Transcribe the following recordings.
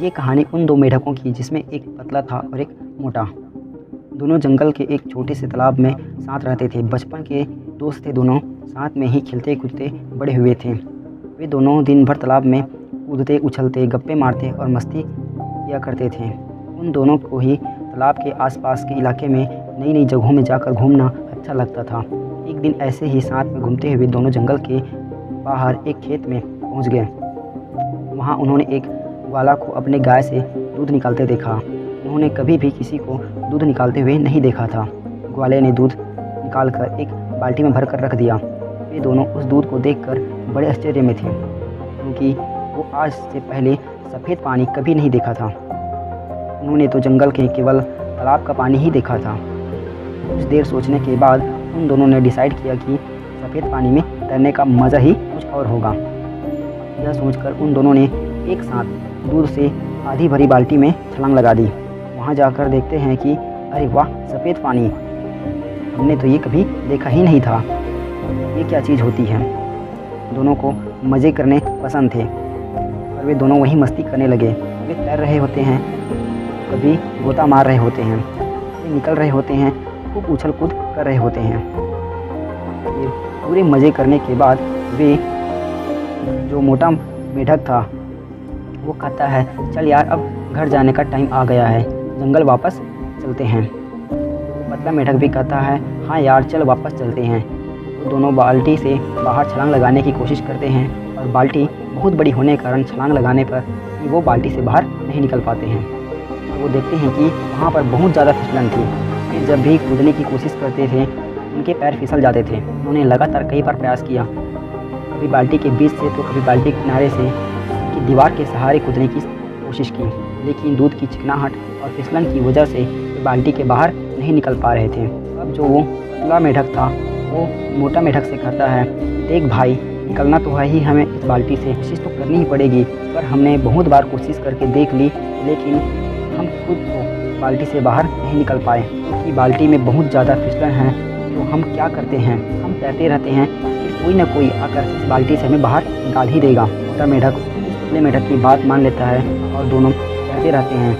ये कहानी उन दो मेढकों की जिसमें एक पतला था और एक मोटा। दोनों जंगल के एक छोटे से तालाब में साथ रहते थे। बचपन के दोस्त थे दोनों, साथ में ही खेलते कूदते बड़े हुए थे। वे दोनों दिन भर तालाब में कूदते उछलते गप्पे मारते और मस्ती किया करते थे। उन दोनों को ही तालाब के आसपास के इलाके में नई नई जगहों में जाकर घूमना अच्छा लगता था। एक दिन ऐसे ही साथ में घूमते हुए दोनों जंगल के बाहर एक खेत में पहुंच गए। वहां उन्होंने एक ग्वाला को अपने गाय से दूध निकालते देखा। उन्होंने कभी भी किसी को दूध निकालते हुए नहीं देखा था। ग्वाले ने दूध निकालकर एक बाल्टी में भरकर रख दिया। वे दोनों उस दूध को देखकर बड़े आश्चर्य में थे, क्योंकि वो आज से पहले सफ़ेद पानी कभी नहीं देखा था। उन्होंने तो जंगल के केवल तालाब का पानी ही देखा था। कुछ देर सोचने के बाद उन दोनों ने डिसाइड किया कि सफ़ेद पानी में तैरने का मज़ा ही कुछ और होगा। यह सोचकर उन दोनों ने एक साथ दूध से आधी भरी बाल्टी में छलांग लगा दी। वहाँ जाकर देखते हैं कि अरे वाह, सफ़ेद पानी, हमने तो ये कभी देखा ही नहीं था। ये क्या चीज़ होती है। दोनों को मज़े करने पसंद थे और वे दोनों वहीं मस्ती करने लगे। वे तैर रहे होते हैं, कभी गोता मार रहे होते हैं, वे निकल रहे होते हैं, खूब उछल कूद कर रहे होते हैं। फिर पूरे मज़े करने के बाद वे जो मोटा मेढक था वो कहता है, चल यार, अब घर जाने का टाइम आ गया है, जंगल वापस चलते हैं। पतला मेढक भी कहता है, हाँ यार, चल वापस चलते हैं। वो दोनों बाल्टी से बाहर छलांग लगाने की कोशिश करते हैं और बाल्टी बहुत बड़ी होने के कारण छलांग लगाने पर वो बाल्टी से बाहर नहीं निकल पाते हैं। और वो देखते हैं कि वहाँ पर बहुत ज़्यादा फिसलन थी। वे जब भी कूदने की कोशिश करते थे उनके पैर फिसल जाते थे। उन्होंने लगातार कई बार प्रयास किया, कभी बाल्टी के बीच से तो कभी बाल्टी के किनारे से कि दीवार के सहारे कूदने की कोशिश की, लेकिन दूध की चिकनाहट और फिसलन की वजह से वे बाल्टी के बाहर नहीं निकल पा रहे थे। अब जो वो पतला मेढक था वो मोटा मेढक से कहता है, देख भाई, निकलना तो है ही हमें इस बाल्टी से, कोशिश तो करनी ही पड़ेगी, पर हमने बहुत बार कोशिश करके देख ली, लेकिन हम खुद को बाल्टी से बाहर नहीं निकल पाए, क्योंकि बाल्टी में बहुत ज़्यादा फिसलन है। तो हम क्या करते हैं, हम तैरते रहते हैं, फिर कोई ना कोई आकर इस बाल्टी से हमें बाहर निकाल ही देगा। मोटा मेढक पतले मेढक की बात मान लेता है और दोनों तैरते रहते हैं।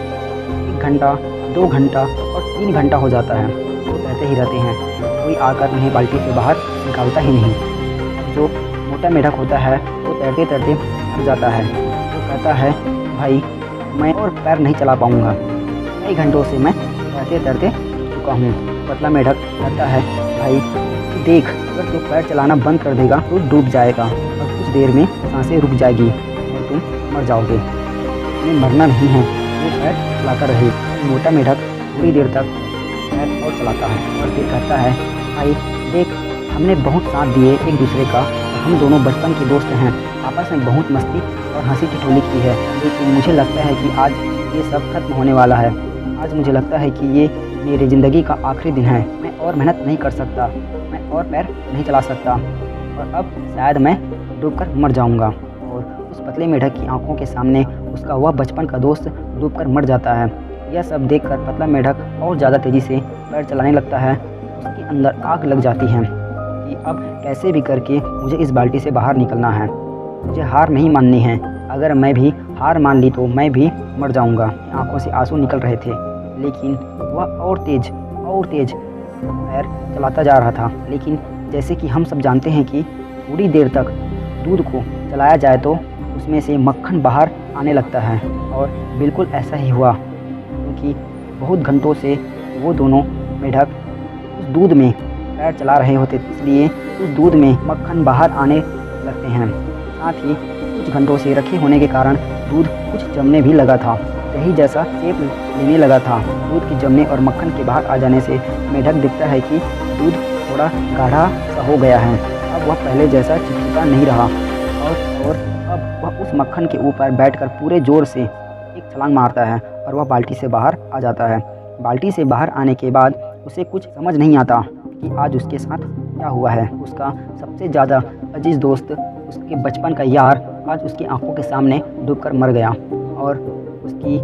1 घंटा, 2 घंटा और 3 घंटा हो जाता है, तो तैरते ही रहते हैं, कोई आकर उन्हें बाल्टी से बाहर निकालता ही नहीं। जो मोटा मेढक होता है वो तैरते तैरते थक जाता है। वो कहता है, भाई, मैं और पैर नहीं चला पाऊँगा, कई घंटों से मैं तैरते तैरते चुका हूँ। पतला मेढक कहता है, भाई देख, अगर तू पैर चलाना बंद कर देगा तो डूब जाएगा और कुछ देर में सांसें रुक जाएगी और तुम मर जाओगे। तुम्हें मरना नहीं है, वो पैर चलाता रहे। मोटा मेढक थोड़ी देर तक पैर और चलाता है और फिर कहता है, भाई देख, हमने बहुत साथ दिए एक दूसरे का, हम दोनों बचपन के दोस्त हैं, आपस में बहुत मस्ती और हंसी ठिठोली की है, लेकिन मुझे लगता है कि आज ये सब खत्म होने वाला है। आज मुझे लगता है कि ये मेरी ज़िंदगी का आखिरी दिन है। मैं और मेहनत नहीं कर सकता, मैं और पैर नहीं चला सकता और अब शायद मैं डूबकर मर जाऊंगा। और उस पतले मेढक की आंखों के सामने उसका वह बचपन का दोस्त डूबकर मर जाता है। यह सब देखकर पतला मेढक और ज़्यादा तेज़ी से पैर चलाने लगता है। उसके अंदर आग लग जाती है कि अब कैसे भी करके मुझे इस बाल्टी से बाहर निकलना है, मुझे हार नहीं माननी है। अगर मैं भी हार मान ली तो मैं भी मर जाऊंगा। आंखों से आंसू निकल रहे थे, लेकिन वह और तेज़ पैर चलाता जा रहा था। लेकिन जैसे कि हम सब जानते हैं कि थोड़ी देर तक दूध को चलाया जाए तो उसमें से मक्खन बाहर आने लगता है, और बिल्कुल ऐसा ही हुआ, क्योंकि बहुत घंटों से वो दोनों मेढक उस दूध में पैर चला रहे होते, इसलिए उस दूध में मक्खन बाहर आने लगते हैं। साथ ही कुछ घंटों से रखे होने के कारण दूध कुछ जमने भी लगा था, दही जैसा शेप लेने लगा था। दूध के जमने और मक्खन के बाहर आ जाने से मेढक दिखता है कि दूध थोड़ा गाढ़ा सा हो गया है। अब वह पहले जैसा चिपचिपा नहीं रहा और अब वह उस मक्खन के ऊपर बैठकर पूरे ज़ोर से एक छलांग मारता है और वह बाल्टी से बाहर आ जाता है। बाल्टी से बाहर आने के बाद उसे कुछ समझ नहीं आता कि आज उसके साथ क्या हुआ है। उसका सबसे ज़्यादा अजीज़ दोस्त, उसके बचपन का यार, आज उसकी आंखों के सामने डूबकर मर गया। और उसकी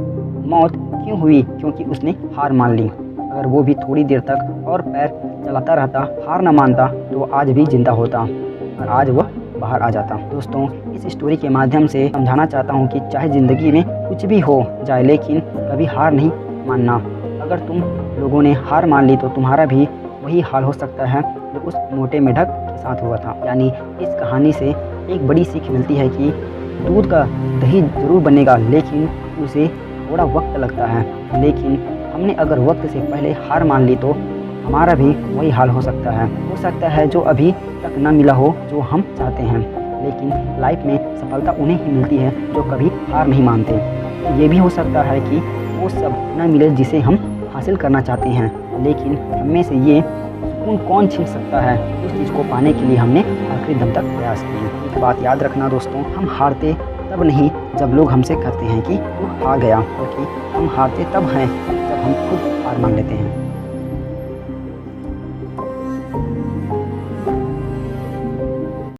मौत क्यों हुई? क्योंकि उसने हार मान ली। अगर वो भी थोड़ी देर तक और पैर चलाता रहता, हार न मानता, तो आज भी जिंदा होता और आज वह बाहर आ जाता। दोस्तों, इस स्टोरी के माध्यम से समझाना चाहता हूँ कि चाहे ज़िंदगी में कुछ भी हो जाए, लेकिन कभी हार नहीं मानना। अगर तुम लोगों ने हार मान ली तो तुम्हारा भी वही हाल हो सकता है जो उस मोटे मेढक के साथ हुआ था। यानी इस कहानी से एक बड़ी सीख मिलती है कि दूध का दही ज़रूर बनेगा, लेकिन उसे थोड़ा वक्त लगता है। लेकिन हमने अगर वक्त से पहले हार मान ली तो हमारा भी वही हाल हो सकता है जो अभी तक न मिला हो जो हम चाहते हैं। लेकिन लाइफ में सफलता उन्हें ही मिलती है जो कभी हार नहीं मानते। ये भी हो सकता है कि वो सब न मिले जिसे हम हासिल करना चाहते हैं, लेकिन हमें से ये सुकून कौन छीन सकता है। उस चीज़ को पाने के लिए हमने आखिरी दम तक प्रयास किए। एक बात याद रखना दोस्तों, हम हारते तब नहीं जब लोग हमसे कहते हैं कि तू हार गया, क्योंकि हम हारते तब हैं जब हम खुद हार मान लेते हैं।